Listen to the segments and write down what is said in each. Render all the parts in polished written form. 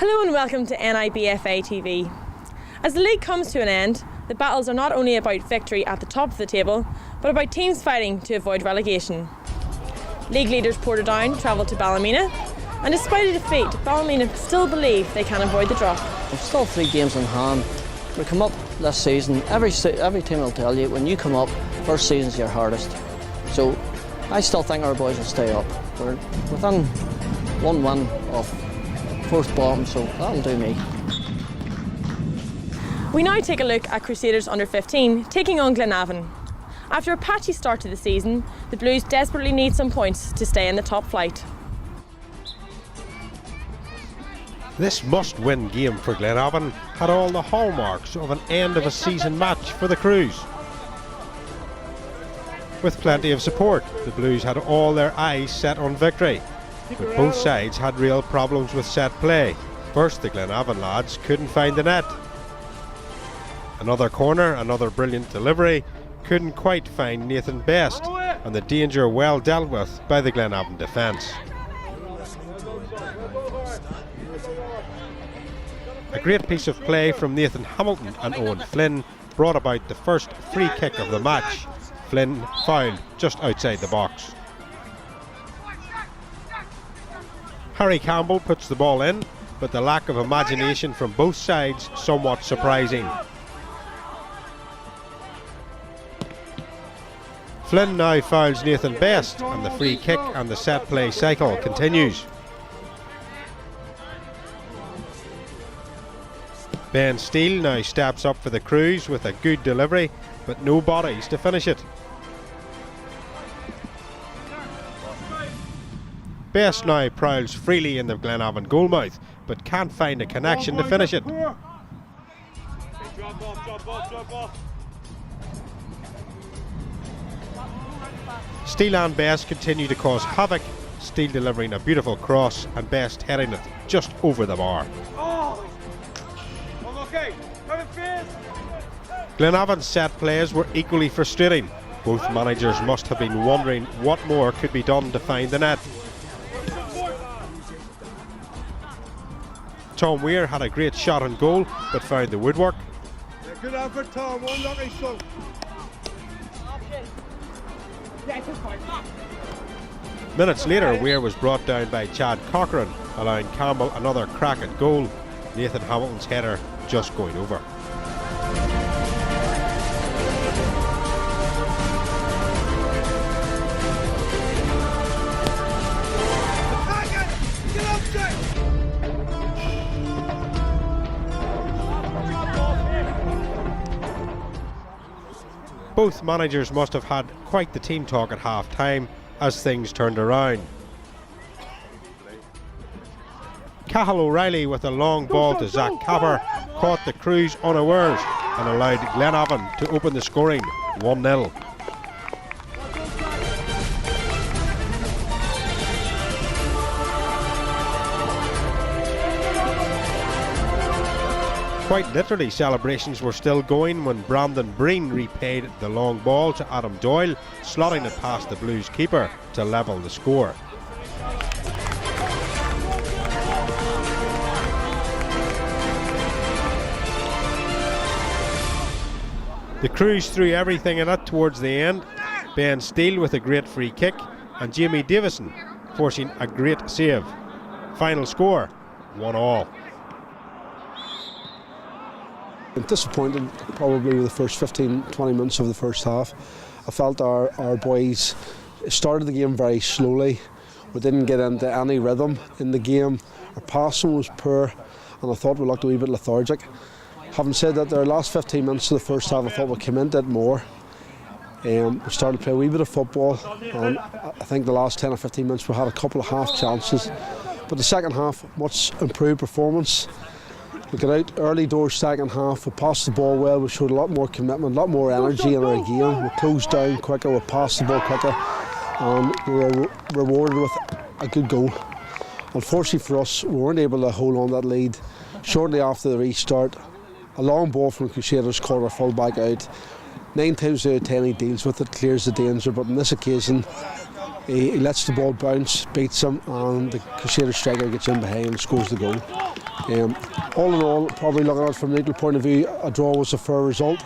Hello and welcome to NIBFA TV. As the league comes to an end, the battles are not only about victory at the top of the table, but about teams fighting to avoid relegation. League leaders Portadown travel to Ballymena, and despite a defeat, Ballymena still believe they can avoid the drop. There's still 3 games in hand. We come up this season, every team will tell you, when you come up, first season's your hardest. So I still think our boys will stay up. We're within 1 win of 4th bottom, so that'll do me. We now take a look at Crusaders under 15 taking on Glenavon. After a patchy start to the season, the Blues desperately need some points to stay in the top flight. This must-win game for Glenavon had all the hallmarks of an end-of-a-season match for the Crews. With plenty of support, the Blues had all their eyes set on victory, but both sides had real problems with set play. First, the Glenavon lads couldn't find the net. Another corner, another brilliant delivery, couldn't quite find Nathan Best, and the danger well dealt with by the Glenavon defence. A great piece of play from Nathan Hamilton and Owen Flynn brought about the first free kick of the match. Flynn fouled just outside the box. Harry Campbell puts the ball in, but the lack of imagination from both sides somewhat surprising. Flynn now fouls Nathan Best, and the free kick and the set play cycle continues. Ben Steele now steps up for the Crews with a good delivery, but no bodies to finish it. Best now prowls freely in the Glenavon goalmouth, but can't find a connection to finish it. Steele and Best continue to cause havoc, Steele delivering a beautiful cross and Best heading it just over the bar. Glenavon's set plays were equally frustrating. Both managers must have been wondering what more could be done to find the net. Tom Weir had a great shot on goal, but found the woodwork. Good effort, Tom. One lucky son. Minutes later, Weir was brought down by Chad Cochran, allowing Campbell another crack at goal. Nathan Hamilton's header just going over. Both managers must have had quite the team talk at half-time as things turned around. Cahill O'Reilly with a long ball to Zach Capper caught the Crews unawares and allowed Glenavon to open the scoring 1-0. Quite literally, celebrations were still going when Brandon Breen repaid the long ball to Adam Doyle, slotting it past the Blues keeper to level the score. The Crews threw everything in it towards the end. Ben Steele with a great free kick and Jamie Davison forcing a great save. Final score, 1-1. I'm disappointed probably with the first 15-20 minutes of the first half. I felt our boys started the game very slowly. We didn't get into any rhythm in the game. Our passing was poor and I thought we looked a wee bit lethargic. Having said that, the last 15 minutes of the first half I thought we came into it more. We started to play a wee bit of football, and I think the last 10 or 15 minutes we had a couple of half chances. But the second half, much improved performance. We got out early doors second half, we passed the ball well, we showed a lot more commitment, a lot more energy in our game. We closed down quicker, we passed the ball quicker, and we were rewarded with a good goal. Unfortunately for us, we weren't able to hold on that lead. Shortly after the restart, a long ball from Crusaders caught our full back out. 9 times out of 10 he deals with it, clears the danger, but on this occasion he lets the ball bounce, beats him, and the Crusaders striker gets in behind and scores the goal. All in all, probably looking at it from a neutral point of view, a draw was a fair result.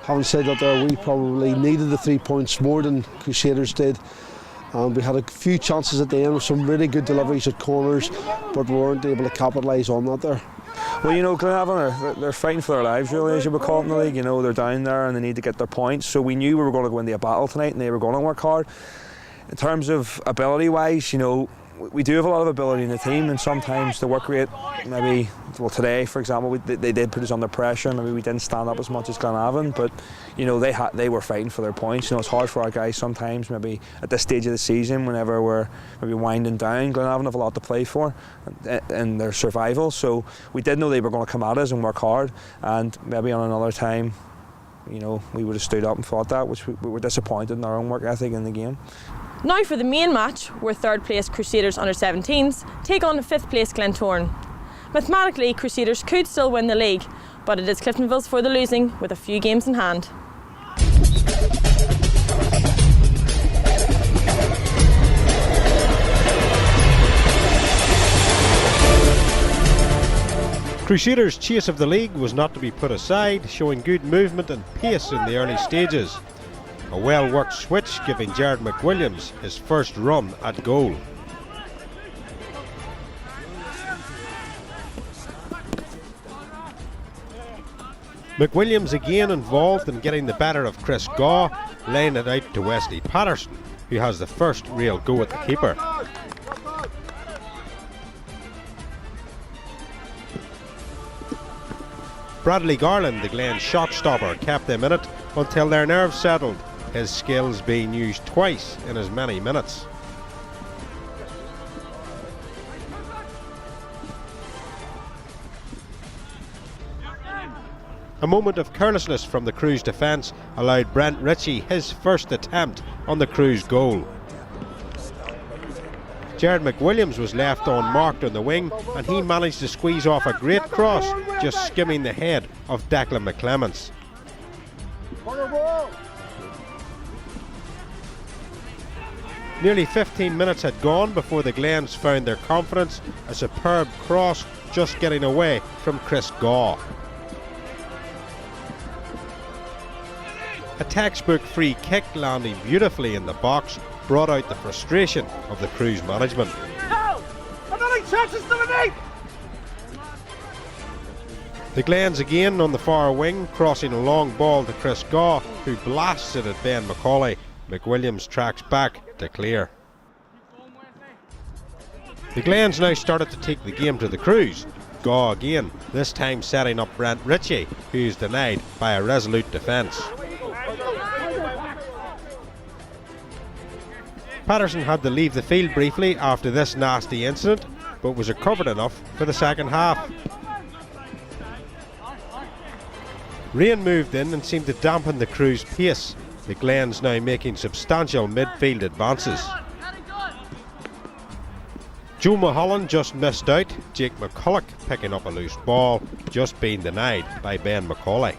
Having said that there, we probably needed the 3 points more than Crusaders did. We had a few chances at the end with some really good deliveries at corners, but we weren't able to capitalise on that there. Well, you know, Glenavon, they're fighting for their lives, really, as you would call it in the league. You know, they're down there and they need to get their points. So we knew we were going to go into a battle tonight and they were going to work hard. In terms of ability-wise, you know, we do have a lot of ability in the team, and sometimes the work rate, maybe, well, today, for example, they did put us under pressure. Maybe we didn't stand up as much as Glenavon, but you know, they were fighting for their points. You know, it's hard for our guys sometimes, maybe at this stage of the season, whenever we're maybe winding down. Glenavon have a lot to play for in their survival, so we did know they were going to come at us and work hard, and maybe on another time, you know, we would have stood up and fought that, which we were disappointed in our own work ethic in the game. Now for the main match, where third place Crusaders under-17s take on fifth place Glentoran. Mathematically, Crusaders could still win the league, but it is Cliftonville's for the losing with a few games in hand. Crusaders' chase of the league was not to be put aside, showing good movement and pace in the early stages. A well-worked switch giving Jared McWilliams his first run at goal. McWilliams again involved in getting the better of Chris Gaw, laying it out to Wesley Patterson, who has the first real go at the keeper. Bradley Garland, the Glen shot stopper, kept them in it until their nerves settled, his skills being used twice in as many minutes. A moment of carelessness from the Crews defence allowed Brent Ritchie his first attempt on the Crews goal. Jared McWilliams was left unmarked on the wing, and he managed to squeeze off a great cross, just skimming the head of Declan McClements. Nearly 15 minutes had gone before the Glens found their confidence, a superb cross just getting away from Chris Gaw. A textbook free kick landing beautifully in the box brought out the frustration of the Crews management. The Glens again on the far wing, crossing a long ball to Chris Gaw, who blasts it at Ben McCauley. McWilliams tracks back to clear. The Glens now started to take the game to the Crews. Gaw again, this time setting up Brent Ritchie, who is denied by a resolute defence. Patterson had to leave the field briefly after this nasty incident, but was recovered enough for the second half. Rain moved in and seemed to dampen the Crews' pace, the Glens now making substantial midfield advances. Joe Mulholland just missed out, Jake McCulloch picking up a loose ball, just being denied by Ben McCauley.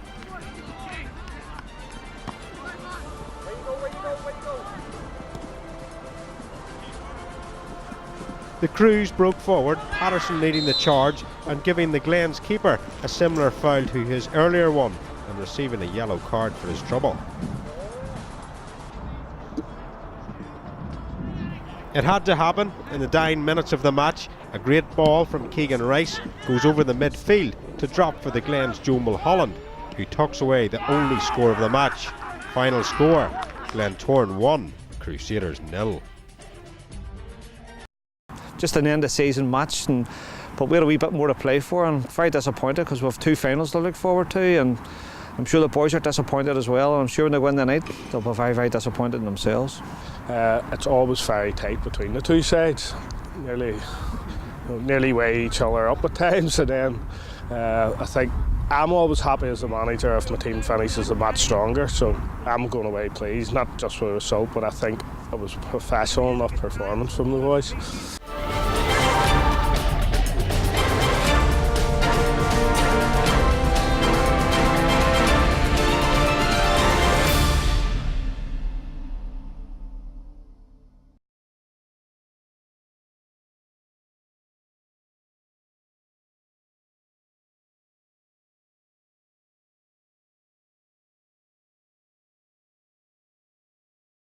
The Crews broke forward, Patterson leading the charge and giving the Glens keeper a similar foul to his earlier one and receiving a yellow card for his trouble. It had to happen in the dying minutes of the match. A great ball from Keegan Rice goes over the midfield to drop for the Glens' Joe Mulholland, who tucks away the only score of the match. Final score, Glentoran 1, Crusaders 0. Just an end of season match, but we had a wee bit more to play for, and very disappointed because we have two finals to look forward to, and I'm sure the boys are disappointed as well. I'm sure when they win the night they'll be very, very disappointed in themselves. It's always very tight between the two sides, nearly weigh each other up at times, and then I think I'm always happy as a manager if my team finishes the match stronger, so I'm going away pleased, not just for the result, but I think it was a professional enough performance from the boys.